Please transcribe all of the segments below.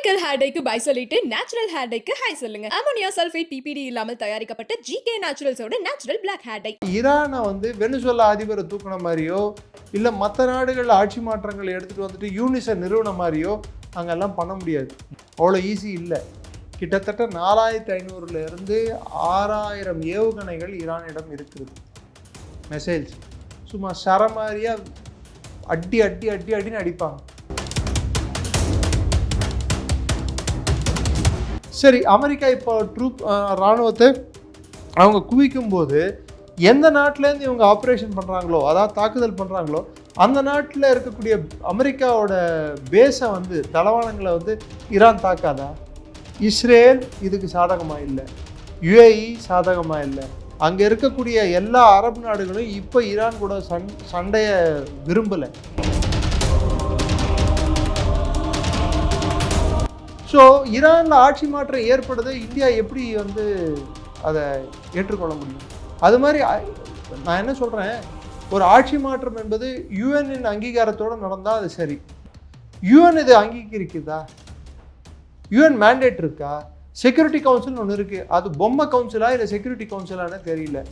Chemical hair டைக்கு bye சொல்லிட்டு natural hair டைக்கு ஹை சொல்லுங்க. அமோனியா சல்ஃபேட் பிபிடி இல்லாமல் தயாரிக்கப்பட்ட ஜிகே நேச்சுரல்ஸோட நேச்சுரல் பிளாக் ஹேர் டை. ஈரானை வெனிசுலா அதிபரை தூக்கின மாதிரியோ இல்லை மற்ற நாடுகளில் ஆட்சி மாற்றங்களை எடுத்துகிட்டு வந்துட்டு யூனிசை நிறுவன மாதிரியோ அங்கெல்லாம் பண்ண முடியாது. அவ்வளோ ஈஸி இல்லை. கிட்டத்தட்ட 4500 6000 ஏவுகணைகள் ஈரானிடம் இருக்குது. மெசேஜ் சும்மா சரமாரியாக அடின்னு அடிப்பாங்க. சரி, அமெரிக்கா இப்போ இராணுவத்தை அவங்க குவிக்கும் போது எந்த நாட்டிலேருந்து இவங்க ஆப்ரேஷன் பண்ணுறாங்களோ, அதாவது தாக்குதல் பண்ணுறாங்களோ, அந்த நாட்டில் இருக்கக்கூடிய அமெரிக்காவோட பேஸை தளவாடங்களை ஈரான் தாக்காதா? இஸ்ரேல் இதுக்கு சாதகமாக இல்லை, யுஏஇ சாதகமாக இல்லை. அங்கே இருக்கக்கூடிய எல்லா அரபு நாடுகளும் இப்போ ஈரான் கூட சண்டையை விரும்பலை. ஸோ ஈரானில் ஆட்சி மாற்றம் ஏற்படுது, இந்தியா எப்படி அதை ஏற்றுக்கொள்ள முடியும்? அது மாதிரி நான் என்ன சொல்கிறேன், ஒரு ஆட்சி மாற்றம் என்பது யூஎன்னின் அங்கீகாரத்தோடு நடந்தால் அது சரி. யூஎன் இது அங்கீகரிக்குதா? யூஎன் மேண்டேட் இருக்கா? செக்யூரிட்டி கவுன்சில்னு ஒன்று இருக்குது. அது பொம்மை கவுன்சிலா இல்லை செக்யூரிட்டி கவுன்சிலான்னு தெரியல.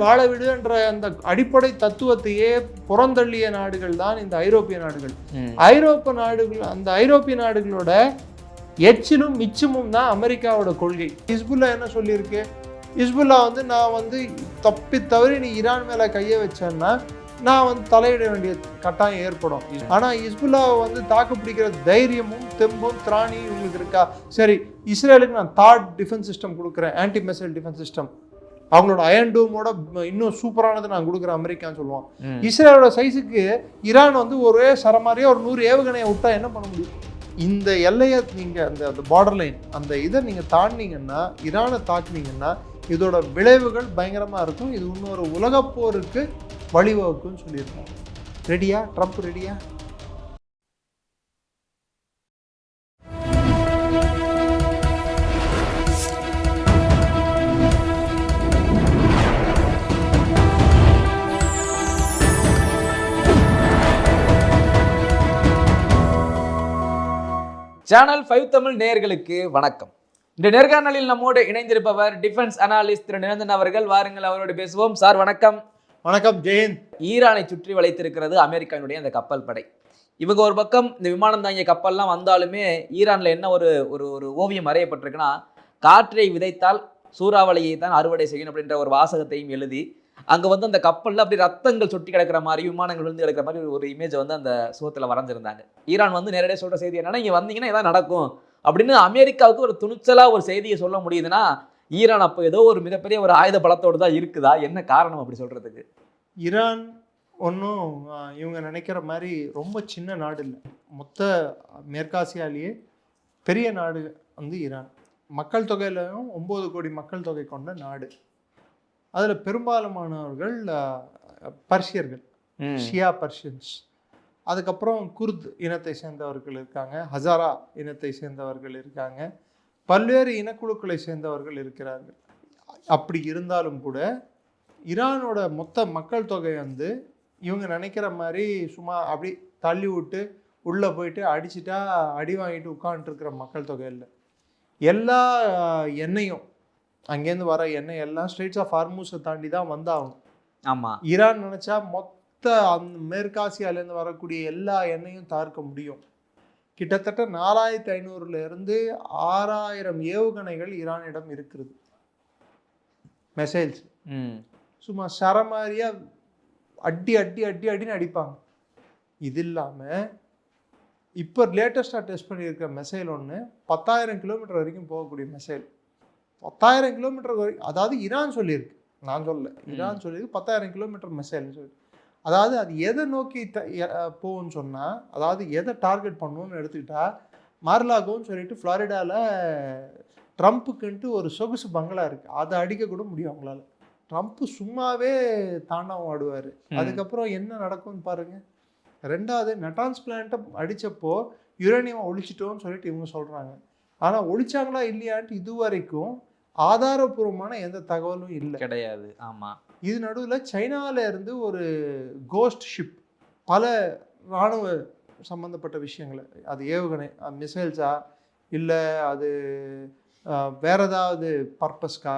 வாழ விடுன்ற அந்த அடிப்படை தத்துவத்தையே புறந்தள்ளிய நாடுகள் தான் இந்த ஐரோப்பிய நாடுகள். அந்த ஐரோப்பிய நாடுகளோட எச்சிலும் மிச்சமும் தான் அமெரிக்காவோட கொள்கை. ஹிஸ்புல்லா என்ன சொல்லியிருக்கு? ஹிஸ்புல்லா நான் தப்பி தவறி நீ ஈரான் மேலே கையை வச்சேன்னா நான் தலையிட வேண்டிய கட்டாயம் ஏற்படும். ஆனால் ஹிஸ்புல்லாவை தாக்கு பிடிக்கிற தைரியமும் தெம்பும் திராணியும் இவங்களுக்கு இருக்கா? சரி, இஸ்ரேலுக்கு நான் தாட் டிஃபென்ஸ் சிஸ்டம் கொடுக்குறேன், ஆன்டி மிசைல் டிஃபென்ஸ் சிஸ்டம், அவங்களோட அயன் டோமோட இன்னும் சூப்பரானது நான் கொடுக்குறேன் அமெரிக்கான்னு சொல்லுவான். இஸ்ரேலோட சைஸுக்கு ஈரான் ஒரே சரமாரியா ஒரு 100 ஏவுகணையை விட்டா என்ன பண்ண முடியும்? இந்த எல்லையை நீங்கள் அந்த பார்டர் லைன் அந்த இதை நீங்கள் தாண்டினீங்கன்னா, ஈரானை தாக்குனீங்கன்னா இதோட விளைவுகள் பயங்கரமாக இருக்கும். இது இன்னொரு உலகப்போருக்கு வழிவகுக்குன்னு சொல்லியிருக்கோம். ரெடியா? ட்ரம்ப் ரெடியா? சேனல் 5 தமிழ் நேயர்களுக்கு வணக்கம். இந்த நேர்காணலில் நம்மோடு இணைந்திருப்பவர் டிஃபென்ஸ் அனாலிஸ்ட் திரு நிரஞ்சன் அவர்கள். வாருங்கள், அவரோடு பேசுவோம். சார் வணக்கம். வணக்கம் ஜெயந்த். ஈரானை சுற்றி வளைத்திருக்கிறது அமெரிக்காவுடைய அந்த கப்பல் படை. இவங்க ஒரு பக்கம் இந்த விமானம் தாங்கிய கப்பல்லாம் வந்தாலுமே ஈரான்ல என்ன ஒரு ஒரு ஓவியம் வரையப்பட்டிருக்குன்னா, காற்றை விதைத்தால் சூறாவளியை தான் அறுவடை செய்யணும் அப்படின்ற ஒரு வாசகத்தையும் எழுதி அங்கே அந்த கப்பலில் அப்படி ரத்தங்கள் சொட்டி கிடக்கிற மாதிரி, விமானங்கள் விழுந்து கிடக்கிற மாதிரி ஒரு இமேஜ் அந்த சுகத்தில் வரைஞ்சிருந்தாங்க. ஈரான் நேரடியாக சொல்கிற செய்தி என்னன்னா, இங்கே வந்தீங்கன்னா இதான் நடக்கும் அப்படின்னு அமெரிக்காவுக்கு ஒரு துணிச்சலாக ஒரு செய்தியை சொல்ல முடியுதுன்னா, ஈரான் அப்போ ஏதோ ஒரு மிகப்பெரிய ஒரு ஆயுத பலத்தோடு தான் இருக்குதா? என்ன காரணம் அப்படி சொல்கிறதுக்கு? ஈரான் ஒன்றும் இவங்க நினைக்கிற மாதிரி ரொம்ப சின்ன நாடு இல்லை. மொத்த மேற்காசியாலேயே பெரிய நாடு ஈரான். மக்கள் தொகையிலையும் 9 கோடி மக்கள் தொகை கொண்ட நாடு. அதில் பெரும்பாலானவர்கள் பர்ஷியர்கள், ஷியா பர்ஷியன்ஸ். அதுக்கப்புறம் குர்த் இனத்தை சேர்ந்தவர்கள் இருக்காங்க, ஹசாரா இனத்தை சேர்ந்தவர்கள் இருக்காங்க, பல்வேறு இனக்குழுக்களை சேர்ந்தவர்கள் இருக்கிறார்கள். அப்படி இருந்தாலும் கூட ஈரானோட மொத்த மக்கள் தொகை இவங்க நினைக்கிற மாதிரி சும்மா அப்படி தள்ளி விட்டு உள்ளே போயிட்டு அடிச்சுட்டா அடி வாங்கிட்டு உட்காந்துருக்கிற மக்கள் தொகை இல்லை. எல்லா எண்ணெயும் அங்கேருந்து வர எண்ணெய் எல்லாம் ஸ்ட்ரெயிட்ஸ் ஆஃப் ஹார்முஸை தாண்டி தான் வந்தாகும். ஆமாம், ஈரான் நினச்சா மொத்த அந்த மேற்காசியாலேருந்து வரக்கூடிய எல்லா எண்ணெயும் தார்க்க முடியும். கிட்டத்தட்ட 4500 6000 ஏவுகணைகள் ஈரானிடம் இருக்கிறது. மெசேஜ் சும்மா சரமாரியா அடின்னு அடிப்பாங்க. இது இல்லாமல் இப்போ லேட்டஸ்டாக டெஸ்ட் பண்ணியிருக்கிற மெசைல் 10,000 கிலோமீட்டர் வரைக்கும் போகக்கூடிய மெசைல். 10,000 கிலோமீட்டர் வரைக்கும், அதாவது ஈரான் சொல்லியிருக்கு, நான் சொல்லலை, ஈரான் சொல்லியிருக்கு 10,000 கிலோமீட்டர் மெசைல்னு சொல்லி. அதாவது அது எதை நோக்கி போகும்னு சொன்னால், அதாவது எதை டார்கெட் பண்ணணும்னு எடுத்துக்கிட்டா, மார்லாகோன்னு சொல்லிட்டு ஃப்ளாரிடாவில் ட்ரம்ப்புக்குன்ட்டு ஒரு சொகுசு பங்களா இருக்குது, அதை அடிக்க கூட முடியும் அவங்களால. ட்ரம்ப்பு சும்மாவே தாண்டவம் ஆடுவார். அதுக்கப்புறம் என்ன நடக்கும்னு பாருங்கள். 2வது நட்டான்ஸ் பிளான்ட்டை அடித்தப்போ யுரேனியம் ஒழிச்சிட்டோன்னு சொல்லிட்டு இவங்க சொல்கிறாங்க. ஆனால் ஒழிச்சாங்களா இல்லையான்ட்டு இதுவரைக்கும் ஆதாரபூர்வமான எந்த தகவலும் இல்லை, கிடையாது. ஆமாம், இது நடுவில் சைனாவில் இருந்து ஒரு கோஸ்ட் ஷிப் பல இராணுவ சம்மந்தப்பட்ட விஷயங்களை, அது ஏவுகணை மிசைல்ஸா இல்லை அது வேற ஏதாவது பர்பஸ்க்கா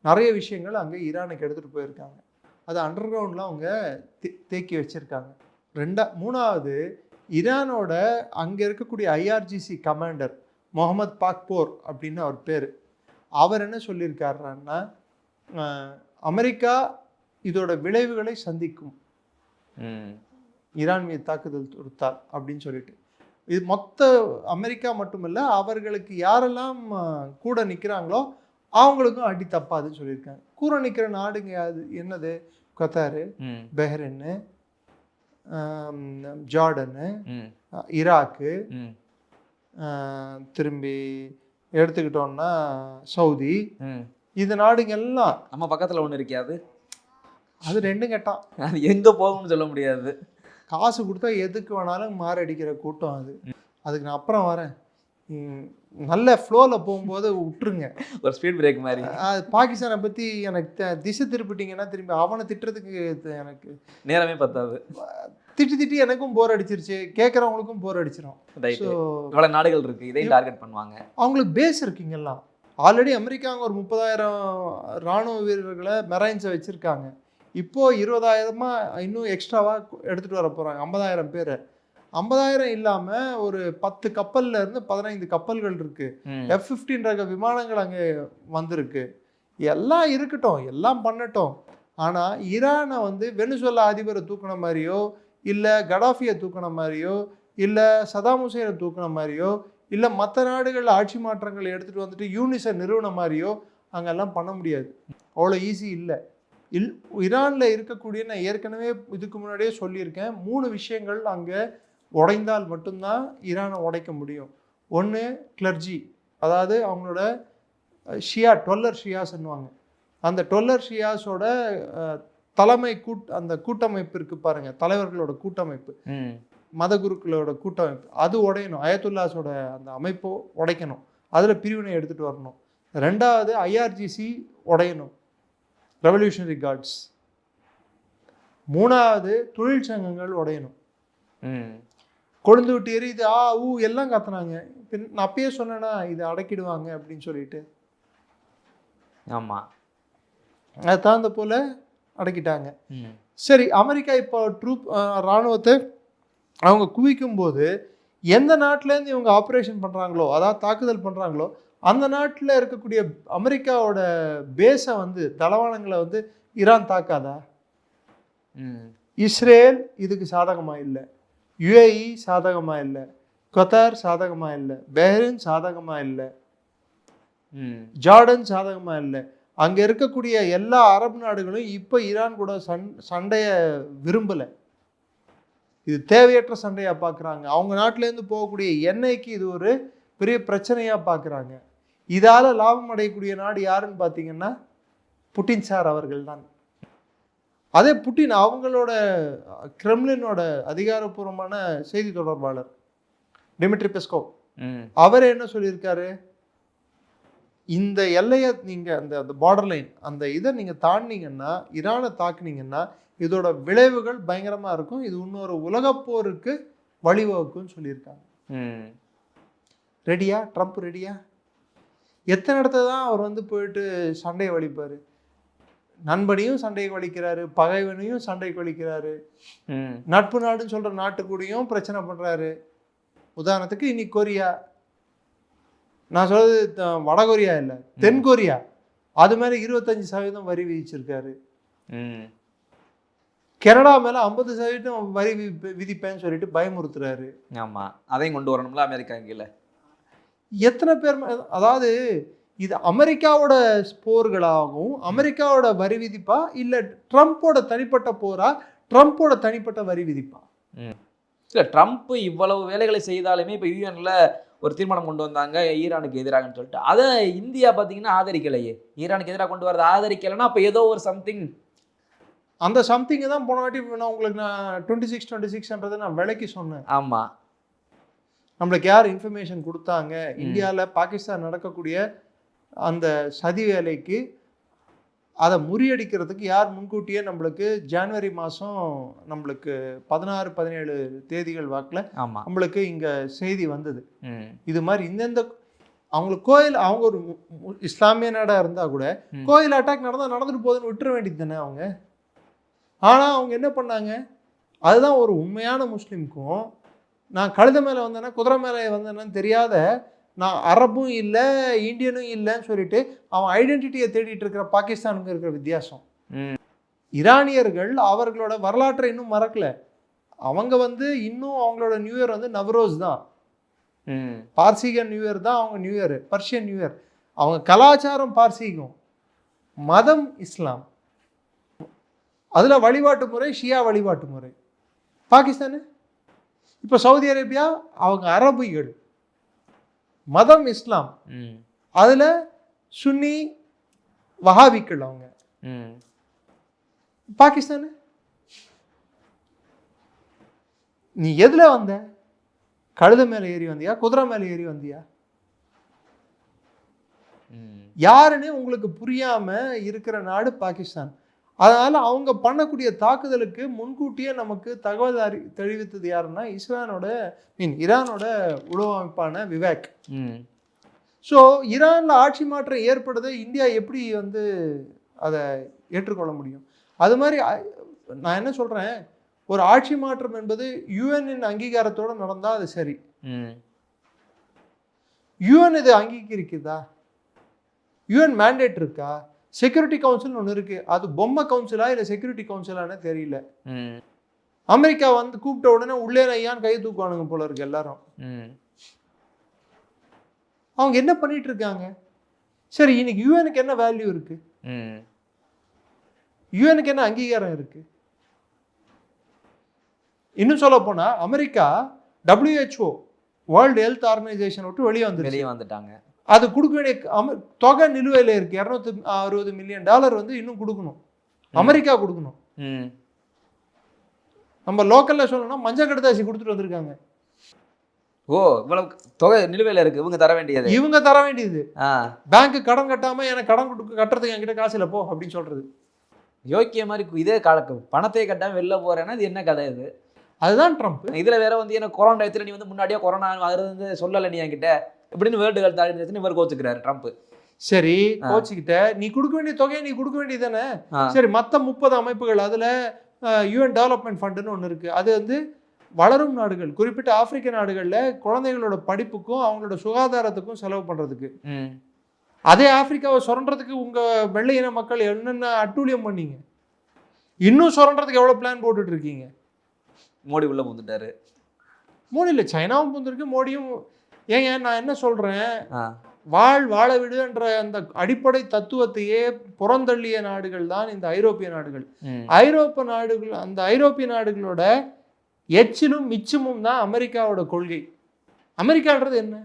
நிறைய விஷயங்கள் அங்கே ஈரானுக்கு எடுத்துகிட்டு போயிருக்காங்க. அது அண்டர் கிரவுண்டில் அவங்க தேக்கி வச்சுருக்காங்க. மூணாவது, ஈரானோட அங்கே இருக்கக்கூடிய ஐஆர்ஜிசி கமாண்டர் முகமது பாக்போர் அப்படின்னு அவர் பேர். அவர் என்ன சொல்லியிருக்காருன்னா, அமெரிக்கா இதோட விளைவுகளை சந்திக்கும் ஈரான் மீது தாக்குதல் தொடுத்தால் அப்படின்னு சொல்லிட்டு. இது மொத்த அமெரிக்கா மட்டுமில்ல, அவர்களுக்கு யாரெல்லாம் கூட நிற்கிறாங்களோ அவங்களுக்கும் அடி தப்பாதுன்னு சொல்லியிருக்காங்க. கூட நிற்கிற நாடுங்க அது என்னது? கத்தாரு, பஹ்ரைனு, ஜார்டனு, ஈராக்கு, திரும்பி எடுத்துக்கிட்டோம்னா சவுதி, இந்த நாடுங்க எல்லாம் நம்ம பக்கத்தில் ஒன்று இருக்காது. அது ரெண்டும் கேட்டான், அது எங்கே போகும்னு சொல்ல முடியாது. காசு கொடுத்தா எதுக்கு வேணாலும் மாரடிக்கிற கூட்டம் அது. அதுக்கு நான் அப்புறம் வரேன். நல்ல ஃப்ளோவில் போகும்போது விட்டுருங்க, ஒரு ஸ்பீட் பிரேக் மாதிரி. பாகிஸ்தானை பற்றி எனக்கு திசை திருப்பிட்டீங்கன்னா திரும்பி அவனை திட்டுறதுக்கு எனக்கு நேரமே பத்தாது. திட்டி எனக்கும் போர் அடிச்சிருச்சு, கேட்குறவங்களுக்கும் போர் அடிச்சிடும். ஸோ இவ்வளோ நாடுகள் இருக்குது, இதையும் டார்கெட் பண்ணுவாங்க. அவங்களுக்கு பேஸ் இருக்குங்கெல்லாம். ஆல்ரெடி அமெரிக்காங்க ஒரு 30,000 இராணுவ வீரர்களை மெரைன்ஸை வச்சுருக்காங்க. இப்போது 20,000 இன்னும் எக்ஸ்ட்ராவாக எடுத்துகிட்டு வர போகிறாங்க, 50,000 பேர். 50,000 இல்லாமல் ஒரு 10 கப்பல்ல இருந்து 15 கப்பல்கள் இருக்குது. F-15 ரக விமானங்கள் அங்கே வந்திருக்கு. எல்லாம் இருக்கட்டும், எல்லாம் பண்ணட்டும். ஆனால் ஈரானை வெனிசுவேலா அதிபரை தூக்கின மாதிரியோ, இல்லை கடாஃபியை தூக்கின மாதிரியோ, இல்லை சதாம் ஹுசைனை தூக்கின மாதிரியோ, இல்லை மற்ற நாடுகளில் ஆட்சி மாற்றங்களை எடுத்துகிட்டு வந்துட்டு யூனிஸை நிறுவன மாதிரியோ அங்கெல்லாம் பண்ண முடியாது. அவ்வளோ ஈஸி இல்லை. ஈரானில் இருக்கக்கூடிய, நான் ஏற்கனவே இதுக்கு முன்னாடியே சொல்லியிருக்கேன், 3 விஷயங்கள் அங்கே உடைந்தால் மட்டும்தான் ஈரானை உடைக்க முடியும். ஒன்று கிளர்ஜி, அதாவது அவங்களோட ஷியா 12 ஷியாஸ்ன்னுவாங்க. அந்த 12 ஷியாஸோட தலைமை அந்த கூட்டமைப்பு இருக்குது பாருங்கள், தலைவர்களோட கூட்டமைப்பு, மத குருக்களோட கூட்டமைப்பு, அது உடையணும். அயத்துல்லாஸோட அந்த அமைப்போ உடைக்கணும், அதில் பிரிவினை எடுத்துகிட்டு வரணும். 2வது ஐஆர்ஜிசி உடையணும், ரெவல்யூஷனரி கார்ட்ஸ். 3வது தொழிற்சங்கங்கள் உடையணும். கொழுந்து விட்டு எரியுது எல்லாம் கத்துனாங்க. நான் அப்பயே சொன்னேன்னா இதை அடக்கிடுவாங்க அப்படின்னு சொல்லிட்டு. ஆமாம், அது தகுந்த போல் அடக்கிட்டாங்க. சரி, அமெரிக்கா இப்போ இராணுவத்தை அவங்க குவிக்கும் போது எந்த நாட்டிலேருந்து இவங்க ஆப்ரேஷன் பண்ணுறாங்களோ, அதாவது தாக்குதல் பண்ணுறாங்களோ, அந்த நாட்டில் இருக்கக்கூடிய அமெரிக்காவோட பேஸை தளவாடங்களை ஈரான் தாக்காதா? இஸ்ரேல் இதுக்கு சாதகமாக இல்லை, யுஏஇ சாதகமாக இல்லை, கத்தார் சாதகமாக இல்லை, பஹ்ரைன் சாதகமாக இல்லை, ஜார்டன் சாதகமாக இல்லை. அங்கே இருக்கக்கூடிய எல்லா அரபு நாடுகளும் இப்போ ஈரான் கூட சண்டையை விரும்பலை. இது தேவையற்ற சண்டையாக பார்க்குறாங்க. அவங்க நாட்டிலேருந்து போகக்கூடிய எண்ணெய்க்கு இது ஒரு பெரிய பிரச்சனையாக பார்க்குறாங்க. இதால் லாபம் அடையக்கூடிய நாடு யாருன்னு பார்த்தீங்கன்னா புட்டின் சார் அவர்கள் தான். அதே புட்டின் அவங்களோட கிரெம்லினோட அதிகாரப்பூர்வமான செய்தி தொடர்பாளர் டிமிட்ரி பெஸ்கோவ், அவர் என்ன சொல்லியிருக்காரு, இந்த எல்லையை நீங்கள் அந்த பார்டர் லைன், அந்த இதை நீங்கள் தாண்டினீங்கன்னா, ஈரானை தாக்குனீங்கன்னா இதோட விளைவுகள் பயங்கரமாக இருக்கும், இது இன்னொரு உலகப்போருக்கு வழிவகுக்குன்னு சொல்லியிருக்காங்க. ரெடியா? ட்ரம்ப் ரெடியா? எத்தனை இடத்துல தான் அவர் போயிட்டு சண்டையை வலிப்பார்? நண்பனையும் சண்டைக்கு வலிக்கிறாரு, பகைவனையும் சண்டைக்கு வலிக்கிறாரு, நட்பு நாடுன்னு சொல்கிற நாட்டு கூடயும் பிரச்சனை பண்ணுறாரு. உதாரணத்துக்கு இன்னைக்கு கொரியா, நான் சொல்றது வடகொரியா இல்லை, தென்கொரியா, அது மேலே 25% வரி விதிச்சிருக்காரு. கனடா மேலே 50% வரி விதிப்பேன்னு சொல்லிட்டு பயமுறுத்துறாரு. ஆமாம், அதையும் கொண்டு வரணும்ல அமெரிக்கா கீழே. எத்தனை பேர், அதாவது இது அமெரிக்காவோட போர்களாகவும் அமெரிக்காவோட வரி விதிப்பா, இல்லை ட்ரம்ப்போட தனிப்பட்ட போரா, ட்ரம்ப்போட தனிப்பட்ட வரி விதிப்பா? இல்லை, ட்ரம்ப் இவ்வளவு வேலைகளை செய்தாலுமே இப்போ யூஎன்ல ஒரு தீர்மானம் கொண்டு வந்தாங்க ஈரானுக்கு எதிராகன்னு சொல்லிட்டு, அதை இந்தியா பார்த்தீங்கன்னா ஆதரிக்கலையே. ஈரானுக்கு எதிராக கொண்டு வரது ஆதரிக்கலைன்னா அப்போ ஏதோ ஒரு சம்திங், அந்த சம்திங்கை தான் போன வாட்டி உங்களுக்கு நான் 26 நான் விலைக்கு சொன்னேன். ஆமாம், நம்மளுக்கு யார் இன்ஃபர்மேஷன் கொடுத்தாங்க, இந்தியாவில் பாகிஸ்தான் நடக்கக்கூடிய அந்த சதி வேலைக்கு அதை முறியடிக்கிறதுக்கு யார் முன்கூட்டியே நம்மளுக்கு ஜனவரி மாதம் நம்மளுக்கு 16-17 தேதிகள் வாக்கில் நம்மளுக்கு இங்கே செய்தி வந்தது. இது மாதிரி இந்தந்த அவங்களுக்கு கோயில், அவங்க ஒரு இஸ்லாமிய நாடாக இருந்தால் கூட கோயில் அட்டாக் நடந்தால் நடந்துட்டு போகுதுன்னு விட்டுற வேண்டியது தானே அவங்க. ஆனால் அவங்க என்ன பண்ணாங்க, அதுதான் ஒரு உண்மையான முஸ்லீமுக்கும் நான் கழுத மேலே வந்தேன்னா குதிரை மேலே வந்தேன்னு தெரியாத, நான் அரபும் இல்லை இந்தியனும் இல்லைன்னு சொல்லிட்டு அவன் ஐடென்டிட்டியை தேடிட்டு இருக்கிற பாகிஸ்தானுக்கு இருக்கிற வித்தியாசம். ஈரானியர்கள் அவர்களோட வரலாற்றை இன்னும் மறக்கல. அவங்க இன்னும் அவங்களோட நியூ இயர் நவரோஸ் தான், பார்சீக நியூ இயர் தான் அவங்க new year, Persian new year. அவங்க கலாச்சாரம் பார்சீகம், மதம் இஸ்லாம், அதில் வழிபாட்டு முறை ஷியா வழிபாட்டு முறை. பாகிஸ்தானு இப்போ சவுதி அரேபியா அவங்க அரபிகள், மதம் இஸ்லாம், அதில் சுன்னி வஹாபிக்கள் அவங்க. பாகிஸ்தானு நீ எதுல வந்த? கழுத மேல ஏறி வந்தியா குதிரை மேல ஏறி வந்தியா? யாருன்னு உங்களுக்கு புரியாம இருக்கிற நாடு பாகிஸ்தான். அதனால அவங்க பண்ணக்கூடிய தாக்குதலுக்கு முன்கூட்டியே நமக்கு தகவல் தெரிவித்தது யாருன்னா ஈரானோட உளவு அமைப்பான விவேக். ஸோ ஈரான்ல ஆட்சி மாற்றம் ஏற்படுது, இந்தியா எப்படி அதை ஏற்றுக்கொள்ள முடியும்? அது மாதிரி நான் என்ன சொல்றேன், ஒரு ஆட்சி மாற்றம் என்பது யுஎன் அங்கீகாரத்தோடு நடந்தால் அது சரி. யுஎன் இது அங்கீகரிக்குதா? யுஎன் மேண்டேட் இருக்கா? செக்யூரிட்டி கவுன்சில் ஒன்று இருக்கு, அது பொம்மை கவுன்சிலா இல்லை செக்யூரிட்டி கவுன்சிலான்னு தெரியல. அமெரிக்கா கூப்பிட்ட உடனே உள்ளே ஐயான்னு கை தூக்குவானுங்க போல இருக்கு எல்லாரும். அவங்க என்ன பண்ணிட்டு இருக்காங்க? சரி, இன்னைக்கு யுஎனுக்கு என்ன வேல்யூ இருக்கு? யுஎனுக்கு என்ன அங்கீகாரம் இருக்கு? இன்னும் சொல்ல போனா America WHO world health organisation விட்டு வெளியே வந்துட்டாங்க. அது கொடுக்க வேண்டிய தொகை நிலுவையில் இருக்கு. $260 மில்லியன் இன்னும் கொடுக்கணும், அமெரிக்கா கொடுக்கணும். நம்ம லோக்கல்ல சொல்லணும்னா மஞ்சள் கடுதாசி கொடுத்துட்டு வந்திருக்காங்க. ஓ, இவ்வளவு தொகை நிலுவையில் இருக்கு, இவங்க தர வேண்டியது. பேங்க் கடன் கட்டாம எனக்கு கடன் கட்டுறதுக்கு என்கிட்ட காசு இல்லை போ அப்படின்னு சொல்றது யோக்கிய மாதிரி. இதே பணத்தை கட்டாம வெளில போறேன்னா இது என்ன கதை? இது அதுதான் ட்ரம்ப். இதுல வேற எனக்கு கொரோனா டயத்துல நீ முன்னாடியே கொரோனா அது சொல்லலை நீ என்கிட்ட இப்படின்னு வேர்ல்டு ஹெல்த் ஆர்கனைசேஷன் இவர் கோச்சுக்கிறாரு ட்ரம்ப். சரி, கோச்சுக்கிட்ட நீ கொடுக்க வேண்டிய தொகையை நீ கொடுக்க வேண்டியது தானே. சரி, மற்ற 30 அமைப்புகள், அதுல யூஎன் டெவலப்மெண்ட் ஃபண்டுன்னு ஒன்று இருக்கு. அது வளரும் நாடுகள், குறிப்பிட்ட ஆப்பிரிக்க நாடுகள்ல குழந்தைகளோட படிப்புக்கும் அவங்களோட சுகாதாரத்துக்கும் செலவு பண்றதுக்கு. அதே ஆப்பிரிக்காவை சுரண்டுறதுக்கு உங்க வெள்ளையின மக்கள் என்னென்ன அட்டூழியம் பண்ணீங்க, இன்னும் சுரண்டுறதுக்கு எவ்வளவு பிளான் போட்டுட்டு இருக்கீங்க? மோடி உள்ள வந்துட்டாரு. மோடி இல்லை, சைனாவும் வந்துருக்கு, மோடியும். ஏங்க நான் என்ன சொல்றேன், வாழ விடுன்ற அந்த அடிப்படை தத்துவத்தையே புறந்தள்ளிய நாடுகள் தான் இந்த ஐரோப்பிய நாடுகள். அந்த ஐரோப்பிய நாடுகளோட எச்சிலும் மிச்சமும் தான் அமெரிக்காவோட கொள்கை. அமெரிக்கான்றது என்ன?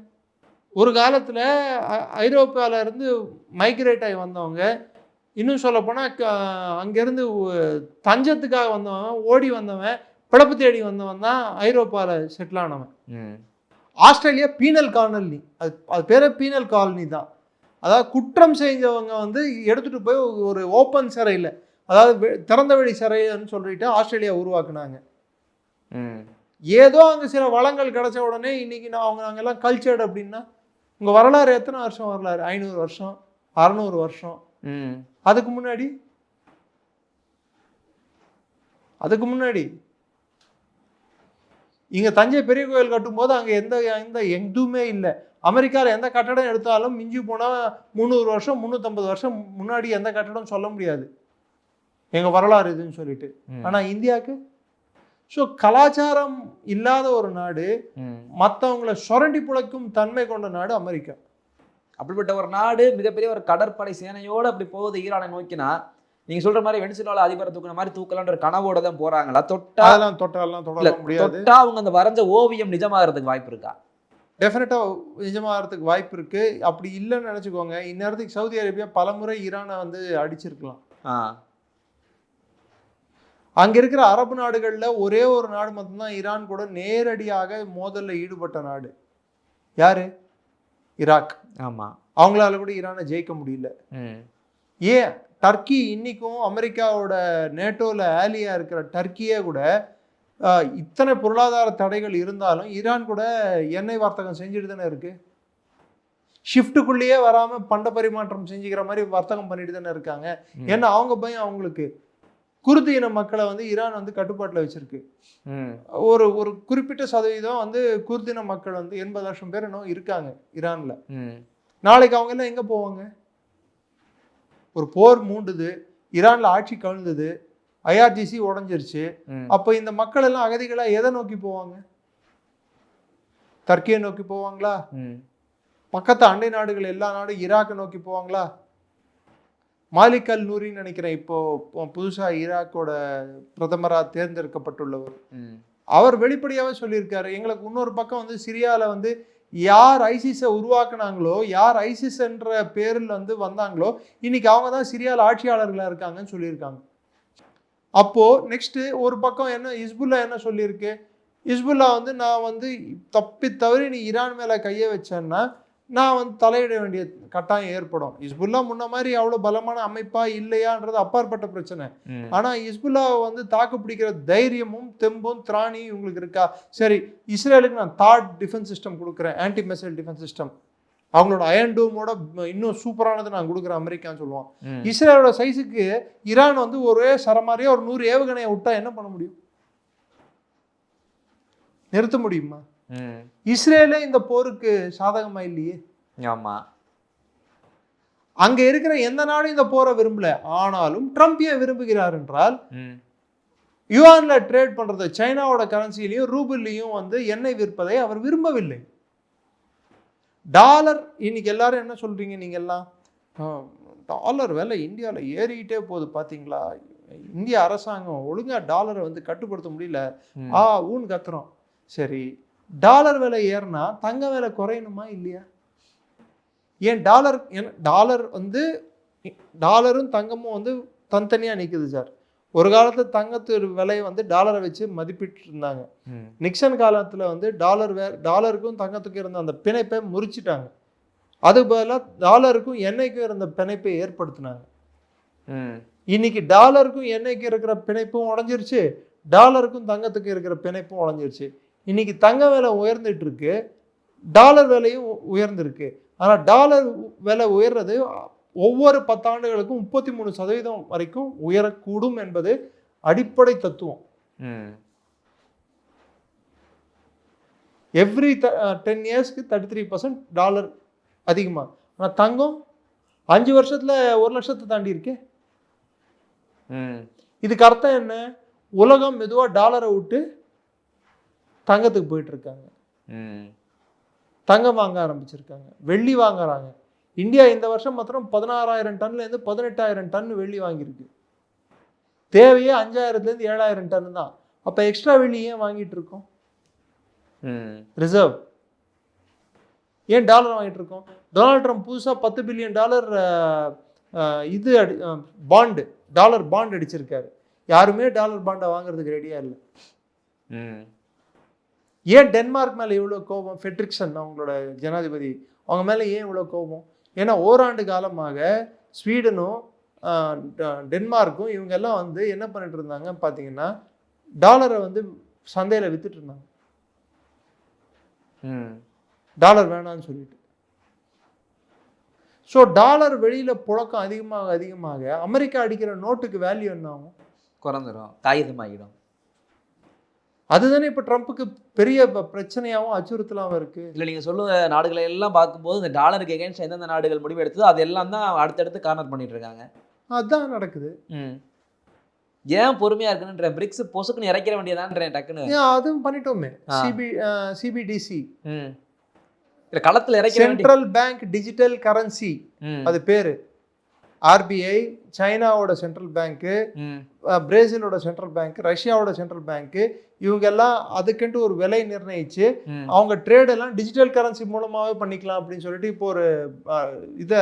ஒரு காலத்துல ஐரோப்பால இருந்து மைக்ரேட் ஆகி வந்தவங்க, இன்னும் சொல்ல போனா அங்கிருந்து தஞ்சத்துக்காக வந்தவன், ஓடி வந்தவன், பிழப்பு தேடி வந்தவன் தான் ஐரோப்பாவில் செட்டில் ஆனவன். ஆஸ்திரேலியா பீனல் காலனி, அது பேரே பீனல் காலனி தான். அதாவது குற்றம் செஞ்சவங்க எடுத்துட்டு போய் ஒரு ஓப்பன் சிறையில், அதாவது திறந்த வெளி சிறைன்னு சொல்லிட்டு ஆஸ்திரேலியா உருவாக்குனாங்க. ஏதோ அங்கே சில வளங்கள் கிடைச்ச உடனே இன்னைக்கு நாங்கெல்லாம் கல்ச்சர்டு அப்படின்னா, உங்க வரலாறு எத்தனை வருஷம் வரலாறு? 500 வருஷம், 600 வருஷம். அதுக்கு முன்னாடி இங்க தஞ்சை பெரிய கோயில் கட்டும்போது அங்க எதுவுமே இல்லை. அமெரிக்காவில் எந்த கட்டடம் எடுத்தாலும் மிஞ்சி போனா 300 வருஷம் 350 வருஷம் முன்னாடி எந்த கட்டடம் சொல்ல முடியாது எங்க வரலாறு இதுன்னு சொல்லிட்டு. ஆனா இந்தியாவுக்கு கலாச்சாரம் இல்லாத ஒரு நாடு, மற்றவங்களை சுரண்டி புழைக்கும் தன்மை கொண்ட நாடு அமெரிக்கா. அப்படிப்பட்ட ஒரு நாடு மிகப்பெரிய ஒரு கடற்படை சேனையோடு அப்படி போகுது ஈரானை நோக்கினா, நீங்க சொல்ற மாதிரி வெனிசுலா அதிபரை தூக்குற மாதிரி தூக்கலான்ற கனவோட தான் போறாங்களா? தொட்டாலாம் தொட முடியாது. அவங்க அந்த வரைஞ்ச ஓவியம் நிஜமாகிறதுக்கு வாய்ப்பு இருக்கா? டெஃபினட்டா நிஜமாகிறதுக்கு வாய்ப்பு இருக்கு. அப்படி இல்லைன்னு நினைச்சுக்கோங்க, இந்நேரத்துக்கு சவுதி அரேபியா பலமுறை ஈரானை அடிச்சிருக்கலாம். அங்க இருக்கிற அரபு நாடுகள்ல ஒரே ஒரு நாடு மட்டும்தான் ஈரான் கூட நேரடியாக மோதல்ல ஈடுபட்ட நாடு. யாரு? ஈராக். ஆமா, அவங்களால கூட ஈரானை ஜெயிக்க முடியல. ஏன்? டர்க்கி இன்னைக்கும் அமெரிக்காவோட நேட்டோல ஆலியா இருக்கிற டர்க்கியே கூட இத்தனை பொருளாதார தடைகள் இருந்தாலும் ஈரான் கூட எண்ணெய் வர்த்தகம் செஞ்சுட்டு தானே இருக்கு. ஷிஃப்ட்டுக்குள்ளேயே வராம பண்ட பரிமாற்றம் செஞ்சுக்கிற மாதிரி வர்த்தகம் பண்ணிட்டு தானே இருக்காங்க. ஏன்னா அவங்க பயம் அவங்களுக்கு. குர்து இன மக்களை வந்து ஈரான் வந்து கட்டுப்பாட்டில் வச்சிருக்கு. ஒரு ஒரு குறிப்பிட்ட சதவீதம் வந்து குர்து இன மக்கள் வந்து 80 லட்சம் பேர் இன்னும் இருக்காங்க ஈரான்ல. நாளைக்கு அவங்க எல்லாம் எங்க போவாங்க? ஒரு போர் மூண்டுது, ஈரான்ல ஆட்சி கவிழ்ந்தது, ஐஆர்ஜிசி உடஞ்சிருச்சு. அப்ப இந்த மக்கள் எல்லாம் அகதிகளா எதை நோக்கி போவாங்க? டர்க்கியை நோக்கி போவாங்களா? பக்கத்து அண்டை நாடுகள் எல்லா நாடும் ஈராக்கை நோக்கி போவாங்களா? மாலிக் அல் நூரின்னு நினைக்கிறேன் இப்போ புதுசா ஈராக்கோட பிரதமரா தேர்ந்தெடுக்கப்பட்டுள்ளவர். அவர் வெளிப்படையாவே சொல்லியிருக்காரு, எங்களுக்கு இன்னொரு பக்கம் வந்து சிரியால வந்து யார் ஐசிஸை உருவாக்குனாங்களோ, யார் ஐசிஸ் என்ற பேரில் வந்து வந்தாங்களோ, இன்னைக்கு அவங்க தான் சிரியால ஆட்சியாளர்களா இருக்காங்கன்னு சொல்லியிருக்காங்க. அப்போ நெக்ஸ்ட் ஒரு பக்கம் என்ன ஹிஸ்புல்லா என்ன சொல்லியிருக்கு? ஹிஸ்புல்லா வந்து நான் வந்து தப்பி தவறி நீ ஈரான் மேல கையை வச்சேன்னா நான் வந்து தலையிட வேண்டிய கட்டாயம் ஏற்படும். ஹிஸ்புல்லா முன்ன மாதிரி அவ்வளோ பலமான அமைப்பா இல்லையான்றது அப்பாற்பட்ட பிரச்சனை. ஆனா ஹிஸ்புல்லா வந்து தாக்கு பிடிக்கிற தைரியமும் தெம்பும் திராணியும் இவங்களுக்கு இருக்கா? சரி, இஸ்ரேலுக்கு நான் தாட் டிஃபென்ஸ் சிஸ்டம் கொடுக்குறேன், ஆன்டி மிசைல் டிஃபென்ஸ் சிஸ்டம், அவங்களோட அயன் டூமோட இன்னும் சூப்பரானது நான் கொடுக்குறேன் அமெரிக்கான்னு சொல்லுவான். இஸ்ரேலோட சைஸுக்கு ஈரான் வந்து ஒரே சரமாரியா ஒரு 100 ஏவுகணையை விட்டா என்ன பண்ண முடியும்? நிறுத்த முடியுமா? இஸ்ரேலே இந்த போருக்கு சாதகமா இல்லையே. ஆமா, அங்க இருக்கிற எந்த நாடும் இந்த போரை விரும்பல. ஆனாலும் ட்ரம்ப் ஏன் விரும்புகிறார் என்றால், யுவான்ல ட்ரேட் பண்றது, சைனாவோட கரன்சிலையும் ரூபிள்லையும் வந்து எண்ணெய் விற்பதை அவர் விரும்பவில்லை. டாலர், இன்னைக்கு எல்லாரும் என்ன சொல்றீங்க நீங்க எல்லாம்? டாலர் விலை இந்தியாவில் ஏறிக்கிட்டே போகுது பாத்தீங்களா, இந்திய அரசாங்கம் ஒழுங்கா டாலரை வந்து கட்டுப்படுத்த முடியல, ஊன்னு கத்துறோம். சரி, டாலர் விலை ஏறினா தங்க விலை குறையணுமா இல்லையா? ஏன் டாலர் வந்து டாலரும் தங்கமும் வந்து தனித்தனியா நிக்குது சார். ஒரு காலத்துல தங்கத்து விலை வந்து டாலரை வச்சு மதிப்பிட்டு இருந்தாங்க. நிக்சன் காலத்துல வந்து டாலருக்கும் தங்கத்துக்கும் இருந்த அந்த பிணைப்பை முறிச்சிட்டாங்க. அதுக்கு பதிலாக டாலருக்கும் எண்ணெய்க்கும் இருந்த பிணைப்பை ஏற்படுத்தினாங்க. இன்னைக்கு டாலருக்கும் எண்ணெய்க்கும் இருக்கிற பிணைப்பும் உடஞ்சிருச்சு, டாலருக்கும் தங்கத்துக்கும் இருக்கிற பிணைப்பும் உடஞ்சிருச்சு. இன்னைக்கு தங்க விலை உயர்ந்துட்டு இருக்கு, டாலர் விலையும் உயர்ந்திருக்கு. ஆனால் டாலர் விலை உயர்றது ஒவ்வொரு 10 ஆண்டுகளுக்கும் 33% வரைக்கும் உயரக்கூடும் என்பது அடிப்படை தத்துவம். எவ்ரி 10 இயர்ஸ்க்கு 33% டாலர் அதிகமா. ஆனால் தங்கம் 5 வருஷத்துல 1 லட்சத்தை தாண்டி இருக்கே. இதுக்கு அர்த்தம் என்ன? உலகம் மெதுவா டாலரை விட்டு தங்கத்துக்கு போயிட்டு இருக்காங்க. தங்கம் வாங்க ஆரம்பிச்சிருக்காங்க, வெள்ளி வாங்குறாங்க. இந்தியா இந்த வருஷம் மாத்திரம் 16,000 டன்ல இருந்து 18,000 டன் வெள்ளி வாங்கியிருக்கு. தேவையே 5,000 இருந்து 7,000 டன் தான். அப்ப எக்ஸ்ட்ரா வெள்ளி ஏன் வாங்கிட்டு இருக்கோம்? ரிசர்வ் ஏன் டாலர் வாங்கிட்டு இருக்கோம்? டொனால்ட் ட்ரம்ப் புதுசா $10 பில்லியன் இது பாண்டு, டாலர் பாண்ட் அடிச்சிருக்காரு. யாருமே டாலர் பாண்டை வாங்குறதுக்கு ரெடியா இல்லை. ஏன் டென்மார்க் மேல இவ்வளவு கோபம்? ஃபெட்ரிக்சன் அவங்களோட ஜனாதிபதி, அவங்க மேல ஏன் இவ்வளவு கோபம்? ஏன்னா ஓராண்டு காலமாக ஸ்வீடனும் டென்மார்க்கும் இவங்க எல்லாம் வந்து என்ன பண்ணிட்டு இருந்தாங்க பாத்தீங்கன்னா, டாலரை வந்து சந்தையில வித்துட்டு இருந்தாங்க, டாலர் வேணான்னு சொல்லிட்டு. ஸோ டாலர் வெளியில புழக்கம் அதிகமாக அதிகமாக அமெரிக்கா அடிக்கிற நோட்டுக்கு வேல்யூ என்ன ஆகும்? குறைந்துடும், காகிதமாகிடும். அதுதானே இப்போ ட்ரம்ப்புக்கு பெரிய பிரச்சனையாகவும் அச்சுறுத்தலாகவும் இருக்கு. இல்லை, நீங்கள் சொல்லுவ நாடுகளை எல்லாம் பார்க்கும்போது இந்த டாலருக்கு எகென்ஸ்ட் எந்தெந்த நாடுகள் முடிவு எடுத்ததோ அது எல்லாம் தான் அடுத்தடுத்து கார்னர் பண்ணிட்டு இருக்காங்க. அதுதான் நடக்குது. ஏன் பொறுமையா இருக்குன்ற பிரிக்ஸ் பொசுக்குன்னு இறக்கிற வேண்டியதான்றேன் டக்குன்னு. அதுவும் பண்ணிட்டோமே, சிபிடிசி களத்தில் இறக்கிற சென்ட்ரல் பேங்க் டிஜிட்டல் கரன்சி, அது பேரு. ஆர்பிஐ, சைனாவோட சென்ட்ரல் பேங்க்கு, பிரேசிலோட சென்ட்ரல் பேங்க், ரஷ்யாவோட சென்ட்ரல் பேங்க், இவங்க எல்லாம் அதுக்குன்ட்டு ஒரு விலை நிர்ணயிச்சு அவங்க ட்ரேட் எல்லாம் டிஜிட்டல் கரன்சி மூலமாவே பண்ணிக்கலாம் அப்படின்னு சொல்லிட்டு இப்போ ஒரு இதை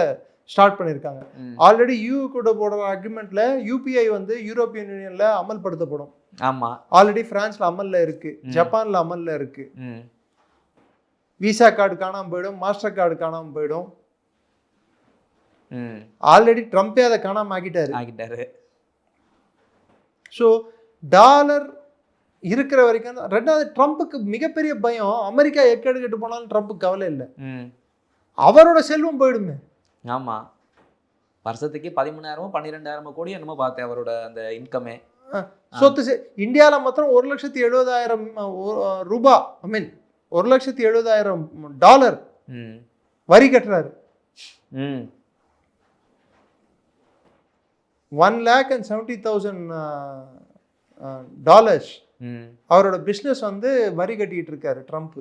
ஸ்டார்ட் பண்ணியிருக்காங்க. ஆல்ரெடி யூ கூட போடுற அக்ரிமெண்ட்ல யூபிஐ வந்து யூரோப்பியன் யூனியன்ல அமல்படுத்தப்படும். ஆமா, ஆல்ரெடி பிரான்ஸ்ல அமல்ல இருக்கு, ஜப்பான்ல அமல்ல இருக்கு. விசா கார்டு காணாம போயிடும், மாஸ்டர் கார்டு காணாம போயிடும். ஆல்ரெடி ட்ரம்ப்பே அதை காணாம ஆகிட்டாரு. ஸோ டாலர் இருக்கிற வரைக்கும். ரெண்டாவது, ட்ரம்ப்புக்கு மிகப்பெரிய பயம், அமெரிக்கா எக்கெடு கெட்டு போனாலும் ட்ரம்ப்புக்கு கவலை இல்லை. அவரோட செல்வம் போயிடுமே. ஆமா, வருஷத்துக்கு 13,000 12,000 கோடி என்னமோ பார்த்தேன் அவரோட அந்த இன்கமே. சொத்து இந்தியாவில் மாத்திரம் 1,70,000 ரூபாய், ஐ மீன் $1,70,000 வரி கட்டுறாரு. 1,70,000 அவரோட பிஸ்னஸ் வந்து வரி கட்டிட்டு இருக்காரு ட்ரம்ப்.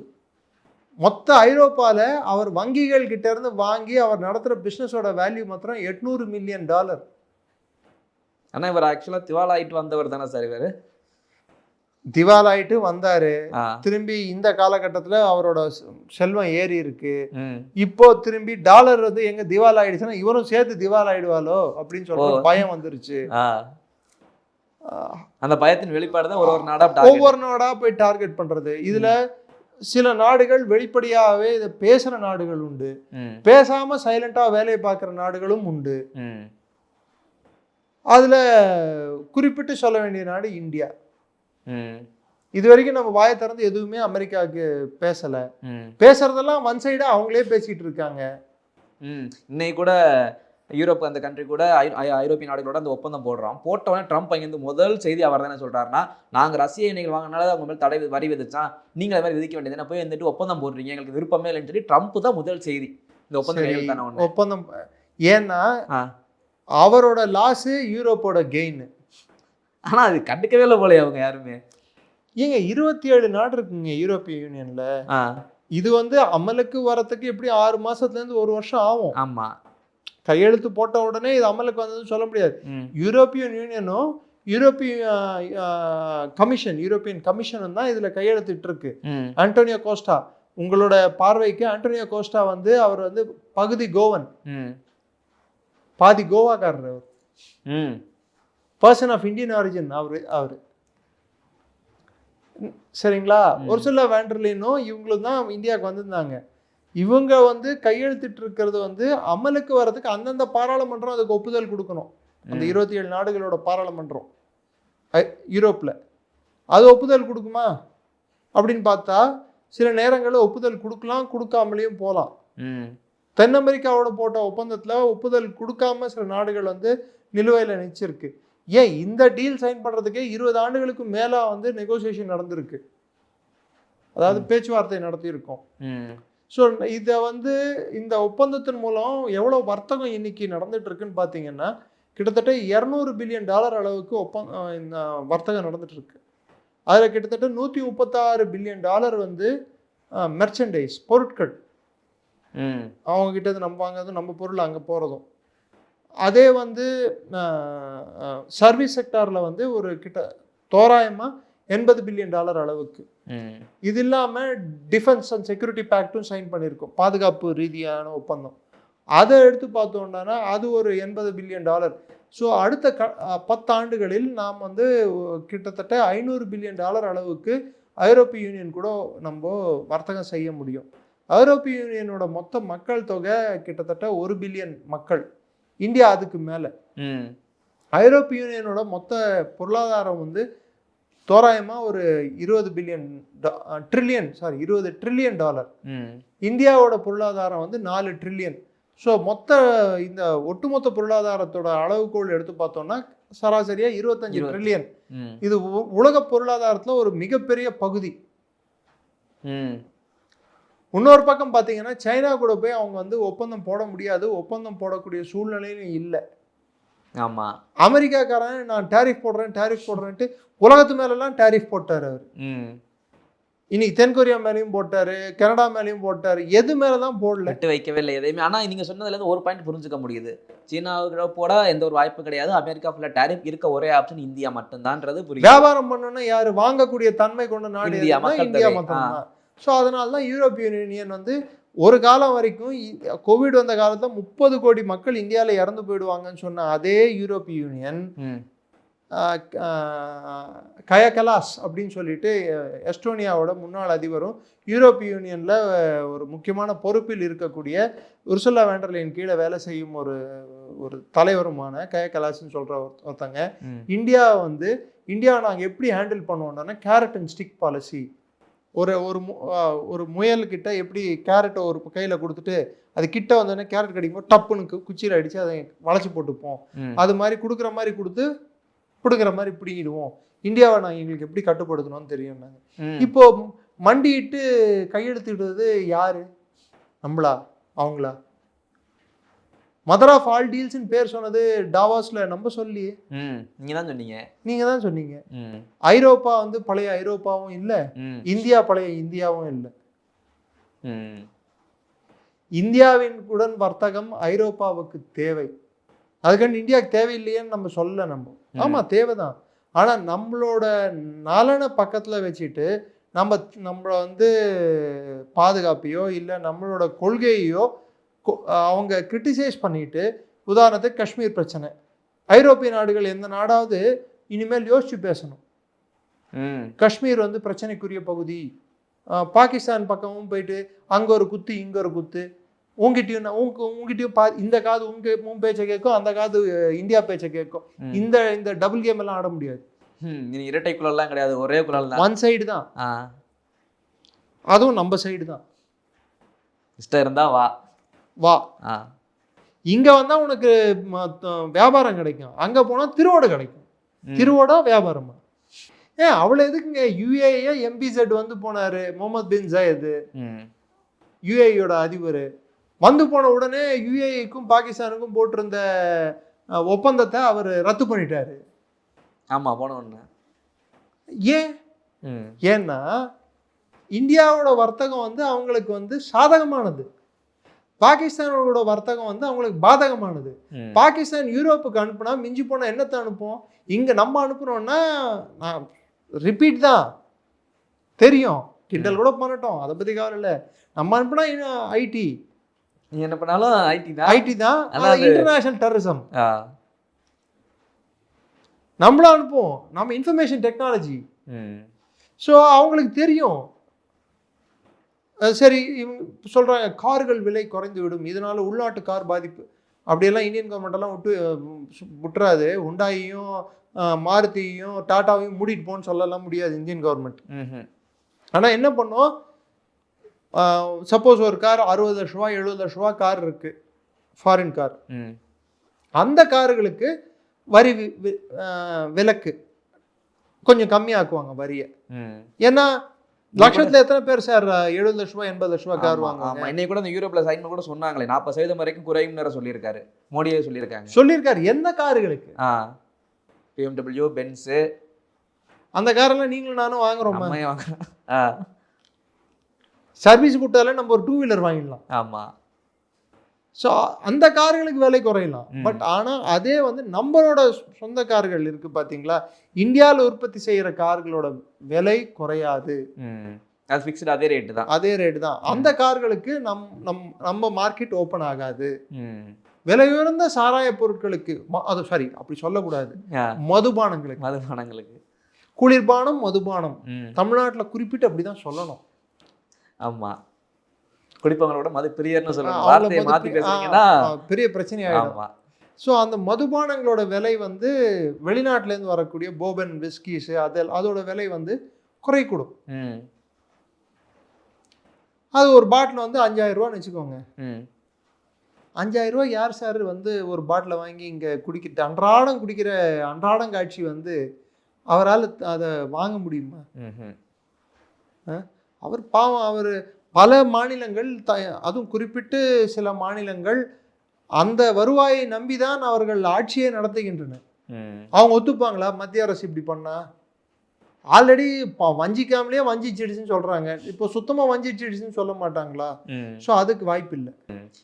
மொத்த ஐரோப்பால அவர் வங்கிகள் கிட்ட இருந்து வாங்கி அவர் நடத்துற பிசினஸோட வேல்யூ மாத்திரம் $800 மில்லியன். ஆனா இவர் ஆக்சுவலா திவாலாயிட்டு வந்தவர் தானே சார் இவர்? திவாலாயிட்டு வந்தாரு, திரும்பி இந்த காலகட்டத்துல அவரோட செல்வம் ஏறி இருக்கு. இப்போ திரும்பி டாலர் வந்து எங்க திவால் ஆயிடுச்சுன்னா இவரும் சேர்த்து திவால் ஆயிடுவாளோ அப்படின்னு சொல்ற பயம் வந்துருச்சு. அந்த பயத்தின் வெளிப்பாடு தான் ஒவ்வொரு நாடா போய் டார்கெட் பண்றது. இதுல சில நாடுகள் வெளிப்படையாவே இதை பேசுற நாடுகள் உண்டு, பேசாம சைலண்டா வேலையை பார்க்குற நாடுகளும் உண்டு. அதுல குறிப்பிட்டு சொல்ல வேண்டிய நாடு இந்தியா. இது வரைக்கும் நம்ம வாயை திறந்து எதுவுமே அமெரிக்காவுக்கு பேசல. பேசுறதெல்லாம் ஒன் சைடா அவங்களே பேசிட்டு இருக்காங்க. இன்னைக்கு கூட யூரோப் அந்த கண்ட்ரி கூட ஐரோப்பிய நாடுகளோட அந்த ஒப்பந்தம் போடுறோம். போட்டவொடனே ட்ரம்ப் அங்கேருந்து முதல் செய்தி அவர் தானே சொல்றாருன்னா, நாங்கள் ரஷ்ய எண்ணெய்கள் வாங்கினால அவங்க மேலே தடை வரி விதிச்சான், நீங்கள் அது மாதிரி விதிக்க வேண்டியது போய் வந்துட்டு ஒப்பந்தம் போடுறீங்க, எங்களுக்கு விருப்பமே இல்லைன்னு சொல்லி ட்ரம்ப் தான் முதல் செய்தி இந்த ஒப்பந்தம். ஏன்னா அவரோட லாஸ் யூரோப்போட கெயின். ஆனா அது கண்டுக்கவே இல்லை போல அவங்க யாருமே. ஏங்க 27 நாடு இருக்குங்க யூரோப்பிய யூனியன்ல. இது வந்து அமலுக்கு வரத்துக்கு எப்படி 6 மாசத்துல இருந்து 1 வருஷம் ஆகும். ஆமா, கையெழுத்து போட்ட உடனே இது அமலுக்கு வந்ததுன்னு சொல்ல முடியாது. யூரோப்பியன் யூனியனும் யூரோப்பியன் கமிஷனும் தான் இதுல கையெழுத்திட்டு இருக்கு. ஆண்டோனியோ கோஸ்டா, உங்களோட பார்வைக்கு ஆண்டோனியோ கோஸ்டா வந்து அவர் வந்து பகுதி கோவன், பாதி கோவாக்காரர். அவர் பர்சன் ஆஃப் இந்தியன் ஆரிஜின் அவரு சரிங்களா. ஒரு சில வேண்டர்லினும் இவங்களும் தான் இந்தியாவுக்கு வந்திருந்தாங்க. இவங்க வந்து கையெழுத்திட்டு இருக்கிறது வந்து அமலுக்கு வர்றதுக்கு அந்தந்த பாராளுமன்றம் அதுக்கு ஒப்புதல் கொடுக்கணும். அந்த 27 நாடுகளோட பாராளுமன்றம் யூரோப்ல அது ஒப்புதல் கொடுக்குமா அப்படின்னு பார்த்தா சில நேரங்களில் ஒப்புதல் கொடுக்கலாம், கொடுக்காமலேயும் போகலாம். தென் அமெரிக்காவோட போட்ட ஒப்பந்தத்துல ஒப்புதல் கொடுக்காம சில நாடுகள் வந்து நிலுவையில் நிச்சிருக்கு. ஏன் இந்த டீல் சைன் பண்றதுக்கே 20 ஆண்டுகளுக்கு மேல வந்து நெகோசியேஷன் நடந்திருக்கு, அதாவது பேச்சுவார்த்தை நடத்தியிருக்கோம். ஸோ இதை வந்து இந்த ஒப்பந்தத்தின் மூலம் எவ்வளோ வர்த்தகம் இன்னைக்கு நடந்துட்டு இருக்குன்னு பார்த்தீங்கன்னா கிட்டத்தட்ட $200 பில்லியன் அளவுக்கு இந்த வர்த்தகம் நடந்துட்டு இருக்கு. அதில் கிட்டத்தட்ட $136 பில்லியன் வந்து மெர்ச்சன்டைஸ், பொருட்கள். அவங்க கிட்ட நம்ம வாங்குறதும் நம்ம பொருள் அங்கே போகிறதும். அதே வந்து சர்வீஸ் செக்டாரில் வந்து ஒரு தோராயமாக $80 பில்லியன் அளவுக்கு. இது இல்லாமல் டிஃபென்ஸ் அண்ட் செக்யூரிட்டி பேக்டும் சைன் பண்ணியிருக்கோம், பாதுகாப்பு ரீதியான ஒப்பந்தம். அதை எடுத்து பார்த்தோம்னா அது ஒரு $80 பில்லியன். ஸோ அடுத்த 10 ஆண்டுகளில் நாம் வந்து கிட்டத்தட்ட $500 பில்லியன் அளவுக்கு ஐரோப்பிய யூனியன் கூட நம்ம வர்த்தகம் செய்ய முடியும். ஐரோப்பிய யூனியனோட மொத்த மக்கள் தொகை கிட்டத்தட்ட 1 பில்லியன் மக்கள், இந்தியா அதுக்கு மேலே. ஐரோப்பிய யூனியனோட மொத்த பொருளாதாரம் வந்து தோராயமா ஒரு $20 ட்ரில்லியன். இந்தியாவோட பொருளாதாரம் வந்து 4 ட்ரில்லியன். ஸோ மொத்த இந்த ஒட்டுமொத்த பொருளாதாரத்தோட அளவுகோல் எடுத்து பார்த்தோம்னா சராசரியா 25 ட்ரில்லியன். இது உலக பொருளாதாரத்துல ஒரு மிகப்பெரிய பகுதி. இன்னொரு பக்கம் பார்த்தீங்கன்னா சைனா கூட போய் அவங்க வந்து ஒப்பந்தம் போட முடியாது, ஒப்பந்தம் போடக்கூடிய சூழ்நிலையும் இல்லை. ஆமா, அமெரிக்காக்காரன் நான் டேரிஃப் போடுறேன்ட்டு உலகத்து மேலெல்லாம் டேரிஃப் போட்டார் அவர். இன்னைக்கு தென்கொரியா மேலேயும் போட்டாரு, கனடா மேலேயும் போட்டாரு, எது மேலதான் போடல, விட்டு வைக்கவே இல்லை எதையுமே. ஆனா நீங்க சொன்னதுல இருந்து ஒரு பாயிண்ட் புரிஞ்சுக்க முடியுது, சீனாவுக்கு போட எந்த ஒரு வாய்ப்பு கிடையாது, அமெரிக்கா ஃபுல்லா டேரிஃப், இருக்க ஒரே ஆப்ஷன் இந்தியா மட்டும்தான்றது புரியுது. வியாபாரம் பண்ணணும்னா யாரு வாங்கக்கூடிய தன்மை கொண்ட நாடு இந்தியா மட்டும்தான். ஸோ அதனால தான் யூரோப்பியன் யூனியன் வந்து ஒரு காலம் வரைக்கும் கோவிட் வந்த காலத்தில் 30 கோடி மக்கள் இந்தியாவில் இறந்து போயிடுவாங்கன்னு சொன்ன அதே யூரோப்பிய யூனியன் கயா கலாஸ் அப்படின்னு சொல்லிட்டு எஸ்டோனியாவோட முன்னாள் அதிபரும் யூரோப்பிய யூனியனில் ஒரு முக்கியமான பொறுப்பில் இருக்கக்கூடிய உர்சுலா வேண்டர்லைன் கீழே வேலை செய்யும் ஒரு தலைவருமான கயா கலாஸ்ன்னு சொல்கிற ஒருத்தங்க இந்தியாவை நாங்கள் எப்படி ஹேண்டில் பண்ணுவோம்னா கேரட் அண்ட் ஸ்டிக் பாலிசி ஒரு முயல்கிட்ட எப்படி கேரட்டை ஒரு கையில் கொடுத்துட்டு அது கிட்ட வந்தோடனே கேரட் கிடைக்கும்போது டப்புனுக்கு குச்சியில் அடித்து அதை வளைச்சி போட்டுப்போம். அது மாதிரி கொடுக்குற மாதிரி கொடுத்து பிடுங்குற மாதிரி பிடிங்கிடுவோம். இந்தியாவை நாங்கள் எங்களுக்கு எப்படி கட்டுப்படுத்தணும்னு தெரியும். நாங்கள் இப்போ மண்டிட்டு கையெழுத்திடுறது யாரு? நம்மளா அவங்களா? மதர் ஆஃப் ஆல் டீல்ஸ்ன்னு பேர் சொன்னது டாவாஸ்ல நம்ம சொல்லி நீங்க தான் சொன்னீங்க. ஐரோப்பா வந்து பழைய ஐரோப்பாவும் இல்லை, இந்தியா பழைய இந்தியாவும் இல்லை. இந்தியாவின் உடன் வர்த்தகம் ஐரோப்பாவுக்கு தேவை, அதுக்காண்டி இந்தியாவுக்கு தேவையில்லையேன்னு நம்ம சொல்ல. நம்ம ஆமா தேவைதான், ஆனா நம்மளோட நலனை பக்கத்துல வச்சுட்டு நம்மளை வந்து பாதுகாப்பையோ இல்லை நம்மளோட கொள்கையோ அவங்க கிரிட்டிசைஸ் பண்ணிட்டு, உதாரணத்துக்கு காஷ்மீர் பிரச்சனை, ஐரோப்பிய நாடுகள் எந்த நாடாவது இனிமேல் யோசிச்சு பேசணும். காஷ்மீர் வந்து பிரச்சனைக்குரிய பகுதி, பாகிஸ்தான் பக்கமும் போயிட்டு அங்க ஒரு குத்து இங்க ஒரு குத்து, உங்ககிட்டயும் இந்த காது உன் பேச்சை கேட்கும், அந்த காது இந்தியா பேச்சை கேட்கும். இந்த டபுள் கேம் எல்லாம் ஆட முடியாது. இரட்டை குழல்லாம் கிடையாது, ஒரே குழல் தான், ஒன் சைடு தான். அதுவும் நம்ம சைடு தான். இஷ்டம் இருந்தா வா வா, இங்க வந்தா உனக்கு வியாபாரம் கிடைக்கும், அங்க போனா திருவோடு கிடைக்கும். திருவோடா வியாபாரமா? அவ்வளவு எதுக்குங்க யுஏஏ எம்பிசெட் வந்து போனாரு முகமது பின் ஜாயத், யுஏயோட அதிபர் வந்து போன உடனே யுஏஇக்கும் பாகிஸ்தானுக்கும் போட்டிருந்த ஒப்பந்தத்தை அவர் ரத்து பண்ணிட்டாரு. ஆமா, போன உடனே. ஏன்னா இந்தியாவோட வர்த்தகம் வந்து அவங்களுக்கு வந்து சாதகமானது, பாகிஸ்தானோட வர்த்தகம் வந்து அவங்களுக்கு பாதகமானது. பாகிஸ்தான் யூரோப்புக்கு அனுப்புனா மிஞ்சி போனா என்னத்தை அனுப்பும்? இங்க நம்ம அனுப்புறோம்னா ரிப்பீட் தான் தெரியும், கிண்டல் கூட பண்ணட்டும், அதை பத்தி கவலை இல்லை. நம்ம அனுப்புனா ஐடி, நீ என்ன பண்ணாலும் ஐடி தான், இன்டர்நேஷனல் டெரரிசம். நம்மள அனுப்புவோம், நம்ம இன்ஃபர்மேஷன் டெக்னாலஜி. ஸோ அவங்களுக்கு தெரியும். சரி, இவங்க சொல்கிறாங்க கார்கள் விலை குறைந்து விடும், இதனால உள்நாட்டு கார் பாதிப்பு. அப்படியெல்லாம் இந்தியன் கவர்மெண்டெல்லாம் விட்டுறாது. ஹுண்டாயையும் மாருதியையும் டாட்டாவையும் மூடிட்டு போன்னு சொல்லலாம் முடியாது இந்தியன் கவர்மெண்ட். ஆனால் என்ன பண்ணோம், சப்போஸ் ஒரு கார் 60 லட்ச ரூபா 70 லட்ச ரூபா கார் இருக்கு, ஃபாரின் கார், அந்த கார்களுக்கு வரி விலக்கு கொஞ்சம் கம்மியாக்குவாங்க வரியை. ஏன்னா லட்சத்துல எத்தனை பேர் சார் 70 லட்ச ரூபா 80 லட்ச ரூபா கார் வாங்குவாங்க? இன்னைக்கு கூட இந்த யூரோப்ல சைன் கூட சொன்னாங்களே 40% வரைக்கும் குறையும் சொல்லியிருக்காரு, மோடியே சொல்லியிருக்காரு. எந்த கார்களுக்கு? BMW, பென்ஸ், அந்த காரெல்லாம் நீங்களும் நானும் வாங்குறோம். சர்வீஸ் கொடுத்தாலே நம்ம ஒரு 2 வீலர் வாங்கிடலாம். ஆமா. ஸோ அந்த கார்களுக்கு விலை குறையலாம். பட் ஆனால் அதே வந்து நம்மளோட சொந்த கார்கள் இருக்கு பார்த்தீங்களா, இந்தியாவில் உற்பத்தி செய்கிற கார்களோட விலை குறையாது. அது ஃபிக்ஸ்டு, அதே ரேட்டு தான். அதே ரேட்டு தான். அந்த கார்களுக்கு நம்ம மார்க்கெட் ஓப்பன் ஆகாது. விலை உயர்ந்த சாராய பொருட்களுக்கு, அது சாரி அப்படி சொல்லக்கூடாது, மதுபானங்களுக்கு குளிர்பானம் மதுபானம் தமிழ்நாட்டில் குறிப்பிட்டு அப்படிதான் சொல்லணும். ஆமா, குடிப்பவங்களோட மது பிரியர்னு சொல்லுவாங்க, வார்த்தையை மாத்தி பேசுறீங்கன்னா பெரிய பிரச்சனை ஆயிடும். ஸோ அந்த மதுபானங்களோட விலை வந்து வெளிநாட்டிலேருந்து வரக்கூடிய போபன் விஸ்கிஸ் அதோட விலை வந்து குறைக்கூடும். அது ஒரு பாட்டில் வந்து 5000 ரூபான்னு வச்சுக்கோங்க. 5000 ரூபா யார் சார் வந்து ஒரு பாட்டிலை வாங்கி இங்கே அன்றாடம் காட்சி வந்து அவரால் அதை வாங்க முடியுமா? அவர் பாவம், அவர் பல மாநிலங்கள், அதுவும் குறிப்பிட்டு சில மாநிலங்கள் அந்த வருவாயை நம்பிதான் அவர்கள் ஆட்சியை நடத்துகின்றன. அவங்க ஒத்துப்பாங்களா மத்திய அரசு இப்படி பண்ணா? ஆல்ரெடி வஞ்சிக்காமலே வஞ்சிச்சிடுச்சுன்னு சொல்றாங்க, இப்போ சுத்தமா வஞ்சிச்சிடுச்சுன்னு சொல்ல மாட்டாங்களா? ஸோ அதுக்கு வாய்ப்பு இல்லை.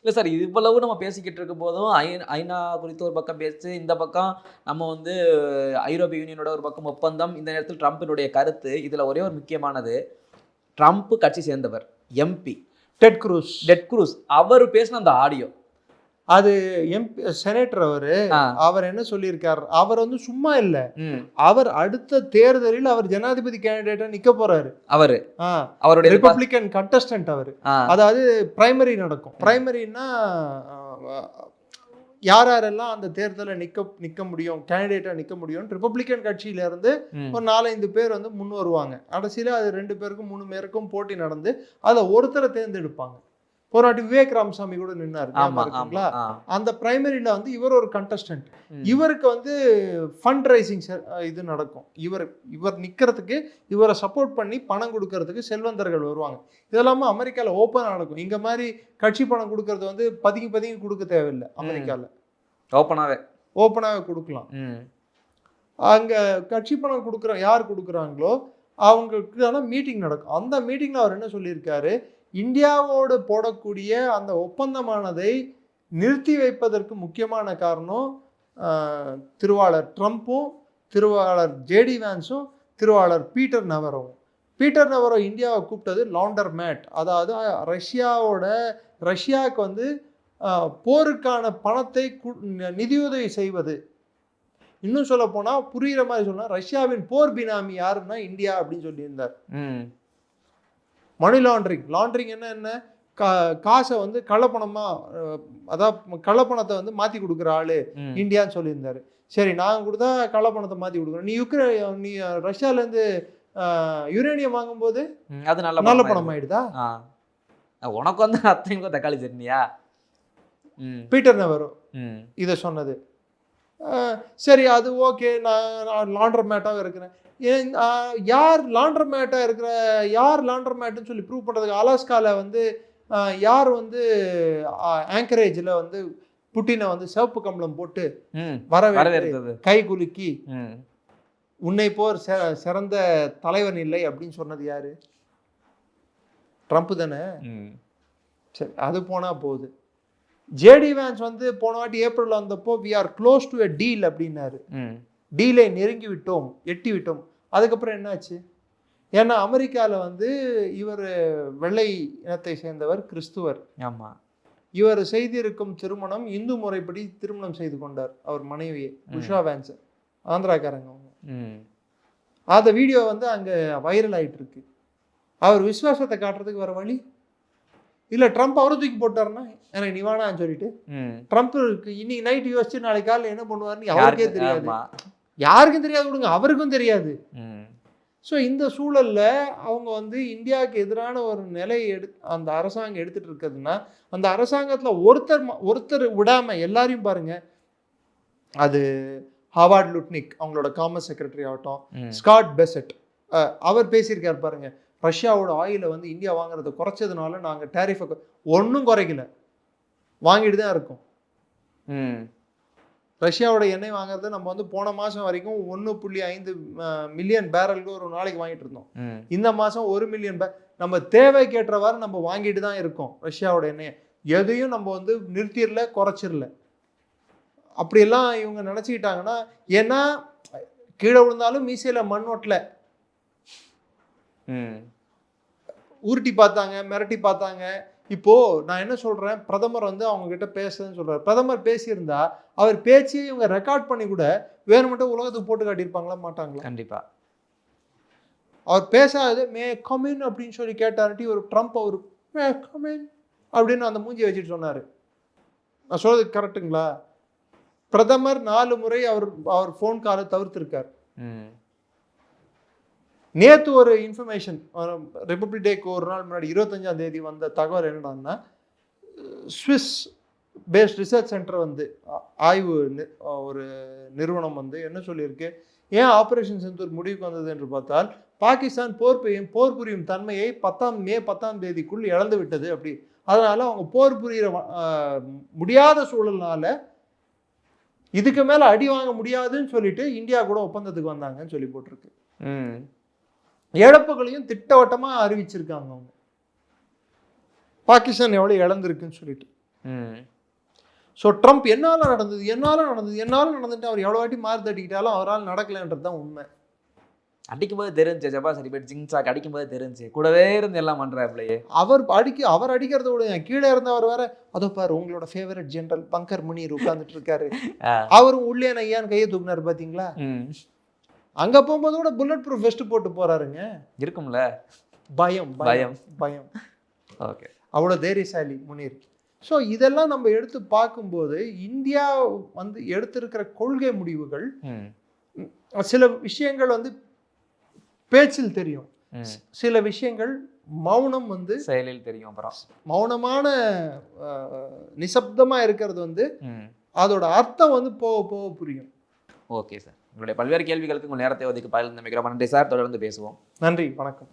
இல்லை சார், இவ்வளவு நம்ம பேசிக்கிட்டு இருக்கும் போதும் ஐநா குறித்து ஒரு பக்கம் பேசு, இந்த பக்கம் நம்ம வந்து ஐரோப்பிய யூனியனோட ஒரு பக்கம் ஒப்பந்தம், இந்த நேரத்தில் ட்ரம்பினுடைய கருத்து. இதுல ஒரே ஒரு முக்கியமானது, ட்ரம்ப் கட்சி சேர்ந்தவர் எம்பி டெட் க்ரூஸ் அவர் பேசின அந்த ஆடியோ, அது செனேட்டர் அவர் என்ன சொல்லியிருக்காரு, அவர் வந்து சும்மா இல்ல, அவர் அடுத்த தேர்தலில் அவர் ஜனாதிபதி கேண்டிடேட்டா நிக்க போறாரு. அவருடைய ரிபப்ளிகன் கண்டஸ்டன்ட் அவர். அதாவது பிரைமரி நடக்கும். பிரைமரின்னா யாரெல்லாம் அந்த தேர்தலில் நிற்க முடியும், கேண்டிடேட்டாக நிற்க முடியும், ரிப்பப்ளிக்கன் கட்சியிலேருந்து ஒரு 4-5 பேர் வந்து முன் வருவாங்க. கடைசியில் அது 2 பேருக்கும் 3 பேருக்கும் போட்டி நடந்து அதில் ஒருத்தரை தேர்ந்தெடுப்பாங்க. ஒரு வாட்டி விவேக் ராமசாமி கூட நின்னாரு, இருக்குங்களா? அந்த பிரைமரியில வந்து இவர் ஒரு கண்டஸ்டன்ட். இவருக்கு வந்து ஃபண்ட் ரைசிங் இது நடக்கும். இவர் நிக்கிறதுக்கு, இவரை சப்போர்ட் பண்ணி பணம் கொடுக்கறதுக்கு செல்வந்தர்கள் வருவாங்க. இதெல்லாமே அமெரிக்கால ஓப்பனா நடக்கும். இங்க மாதிரி கட்சி பணம் கொடுக்கறது வந்து பதுங்கி கொடுக்க தேவையில்லை. அமெரிக்கால ஓப்பனாவே கொடுக்கலாம். அங்க கட்சி பணம் கொடுக்குற யார் கொடுக்குறாங்களோ அவங்களுக்கான மீட்டிங் நடக்கும். அந்த மீட்டிங்ல அவர் என்ன சொல்லியிருக்காரு, இந்தியாவோடு போடக்கூடிய அந்த ஒப்பந்தமானதை நிறுத்தி வைப்பதற்கு முக்கியமான காரணம் திருவாளர் ட்ரம்ப்பும், திருவாளர் ஜேடி வான்ஸும், திருவாளர் பீட்டர் நவரோ இந்தியாவை கூப்பிட்டது லாண்டர் மேட். அதாவது ரஷ்யாவுக்கு வந்து போருக்கான பணத்தை நிதியுதவி செய்வது. இன்னும் சொல்ல போனா புரியுற மாதிரி சொன்னா, ரஷ்யாவின் போர் பினாமி யாருன்னா இந்தியா அப்படின்னு சொல்லியிருந்தார். மணி லாண்டரிங் என்ன காசை வந்து கள்ளப்பணமா, அதாவது கள்ளப்பணத்தை வந்து மாத்தி கொடுக்குற ஆளு இந்தியான்னு சொல்லியிருந்தாரு. சரி, நாங்கள் கொடுத்தா கள்ளப்பணத்தை மாத்தி கொடுக்குறோம், நீ ரஷ்யால இருந்து யுரேனியம் வாங்கும்போது அது நல்ல பணம் ஆயிடுதா? உனக்கு வந்து அத்தையும் தக்காளி சட்னியா? பீட்டர் நவரோ இதை சொன்னது. சரி, அது ஓகே, நான் லாண்டர் மேட்டாக இருக்கிறேன். யார் லாண்டர் மேட்டுன்னு சொல்லி ப்ரூவ் பண்ணுறதுக்கு அலாஸ்காவில் வந்து யார் வந்து ஆங்கரேஜில் வந்து புட்டினை வந்து சிவப்பு கம்பளம் போட்டு வரவேற்றது, கை குலுக்கி உன்னை போர் சிறந்த தலைவன் இல்லை அப்படின்னு சொன்னது யாரு? ட்ரம்ப் தானே. சரி, அது போனா போகுது. ஜேடி வான்ஸ் வந்து போன வாட்டி ஏப்ரல் வந்தப்போ we are close to a deal அப்படின்னாரு. டீலை நெருங்கி விட்டோம், எட்டி விட்டோம். அதுக்கப்புறம் என்னாச்சு? ஏன்னா அமெரிக்காவில் வந்து இவர் வெள்ளை இனத்தை சேர்ந்தவர், கிறிஸ்துவர். ஆமாம். இவர் செய்திருக்கும் திருமணம் இந்து முறைப்படி திருமணம் செய்து கொண்டார் அவர் மனைவியை, உஷா வான்ஸ், ஆந்திராக்காரங்க அவங்க. அந்த வீடியோ வந்து அங்கே வைரல் ஆகிட்டு இருக்கு. அவர் விசுவாசத்தை காட்டுறதுக்கு வர வழி இல்லை, ட்ரம்ப் அவரை தூக்கி போட்டாருன்னா எனக்கு நீ வேணான்னு சொல்லிட்டு ட்ரம்ப் இன்னைக்கு நைட் யோசிச்சு நாளைக்கு காலையில் என்ன பண்ணுவாருன்னு அவருக்கே தெரியாது, யாருக்கும் தெரியாது, விடுங்க, அவருக்கும் தெரியாது. ஸோ இந்த சூழலில் அவங்க வந்து இந்தியாவுக்கு எதிரான ஒரு நிலையை அந்த அரசாங்கம் எடுத்துகிட்டு இருக்கிறதுனா, அந்த அரசாங்கத்தில் ஒருத்தர் விடாமல் எல்லாரையும் பாருங்க. அது ஹாவார்ட் லுட்னிக் அவங்களோட காமர்ஸ் செக்ரட்டரி ஆகட்டும், ஸ்காட் பெசட் அவர் பேசியிருக்கார் பாருங்க, ரஷ்யாவோட ஆயிலை வந்து இந்தியா வாங்குறதை குறைச்சதுனால நாங்கள் டேரிஃபை ஒன்றும் குறைக்கல, வாங்கிட்டு தான் இருக்கோம். ரஷ்யாவோட எண்ணெய் வாங்குறத நம்ம வந்து போன மாதம் வரைக்கும் 1.5 மில்லியன் பேரலுக்கு ஒரு நாளைக்கு வாங்கிட்டு இருந்தோம். இந்த மாதம் 1 மில்லியன் நம்ம தேவைக்கேற்றவாறு நம்ம வாங்கிட்டு தான் இருக்கோம் ரஷ்யாவோட எண்ணெயை. எதையும் நம்ம வந்து நிறுத்திடல, குறைச்சிடல. அப்படியெல்லாம் இவங்க நினச்சிக்கிட்டாங்கன்னா, ஏன்னா கீழே விழுந்தாலும் மீசையில் மண் ஓட்டல, உருட்டி பார்த்தாங்க, மிரட்டி பார்த்தாங்க. இப்போ நான் என்ன சொல்றேன், பிரதமர் வந்து அவங்க கிட்ட பேசுறதுன்னு சொல்றாரு. பிரதமர் பேசியிருந்தா அவர் பேச்சு இவங்க ரெக்கார்ட் பண்ணி கூட வேணும்ட்டு உலகத்துக்கு போட்டு காட்டியிருப்பாங்களா? மாட்டாங்களா? கண்டிப்பா. அவர் பேசாது மே கமின் அப்படின்னு சொல்லி கேட்டாருட்டி ஒரு ட்ரம்ப் அவர் மே கமின் அப்படின்னு அந்த மூஞ்சி வச்சுட்டு சொன்னாரு. நான் சொல்றது கரெக்டுங்களா? பிரதமர் 4 முறை அவர் ஃபோன் காலை தவிர்த்திருக்கார். நேற்று ஒரு இன்ஃபர்மேஷன், ரிப்பப்ளிக் டேக்கு ஒரு நாள் முன்னாடி 25ஆம் தேதி வந்த தகவல் என்னடான்னா, ஸ்விஸ் பேஸ்ட் ரிசர்ச் சென்டர் வந்து ஆய்வு ஒரு நிறுவனம் வந்து என்ன சொல்லியிருக்கு, ஏன் ஆபரேஷன் சிந்தூர் முடிவுக்கு வந்தது என்று பார்த்தால், பாகிஸ்தான் போர் புரியும் தன்மையை மே 10ஆம் தேதிக்குள் இழந்து விட்டது. அப்படி அதனால அவங்க போர் புரியிற முடியாத சூழல்னால இதுக்கு மேல அடி வாங்க முடியாதுன்னு சொல்லிட்டு இந்தியா கூட ஒப்பந்தத்துக்கு வந்தாங்கன்னு சொல்லி போட்டிருக்கு. இழப்புகளையும் திட்டவட்டமா அறிவிச்சிருக்காங்க அவங்க, பாகிஸ்தான் எவ்வளவு இழந்திருக்குன்னு சொல்லிட்டு. ஸோ ட்ரம்ப் என்னால நடந்துட்டு அவர் எவ்வளோ வாட்டி மாறு தட்டிக்கிட்டாலும் அவரால் நடக்கலைன்றது தான் உண்மை. அடிக்கும்போது தெரிஞ்சு ஜப்பா சரி ஜிங்சாக் அடிக்கும்போது தெரிஞ்சு கூடவே இருந்து எல்லாம் பண்றாப்லையே. அவர் அடிக்கிறத விட கீழே இருந்தவர் வேற, அதோ பாரு உங்களோட ஃபேவரட் ஜெனரல் பங்கர் முனீர் உட்கார்ந்துட்டு இருக்காரு, அவரும் உள்ளே ஐயான்னு கையை தூக்குனாரு பாத்தீங்களா? அங்க போகும்போது கூட புல்லட் ப்ரூஃப் வெஸ்ட் போட்டு போறாருங்க. இருக்கும்ல, பயம். ஓகே, அவ்வளோ தைரியசாலி முனீர். ஸோ இதெல்லாம் நம்ம எடுத்து பார்க்கும்போது இந்தியா வந்து எடுத்திருக்கிற கொள்கை முடிவுகள் சில விஷயங்கள் வந்து பேச்சில் தெரியும், சில விஷயங்கள் மௌனம் வந்து செயலில் தெரியும். அப்புறம் மௌனமான நிசப்தமா இருக்கிறது வந்து அதோட அர்த்தம் வந்து போக போக புரியும். ஓகே சார், உங்களுடைய பல்வேறு கேள்விகளுக்கு உங்கள் நேரத்தை ஒதுக்கி பகிர்ந்தமைக்கு ரொம்ப நன்றி சார். தொடர்ந்து பேசுவோம். நன்றி, வணக்கம்.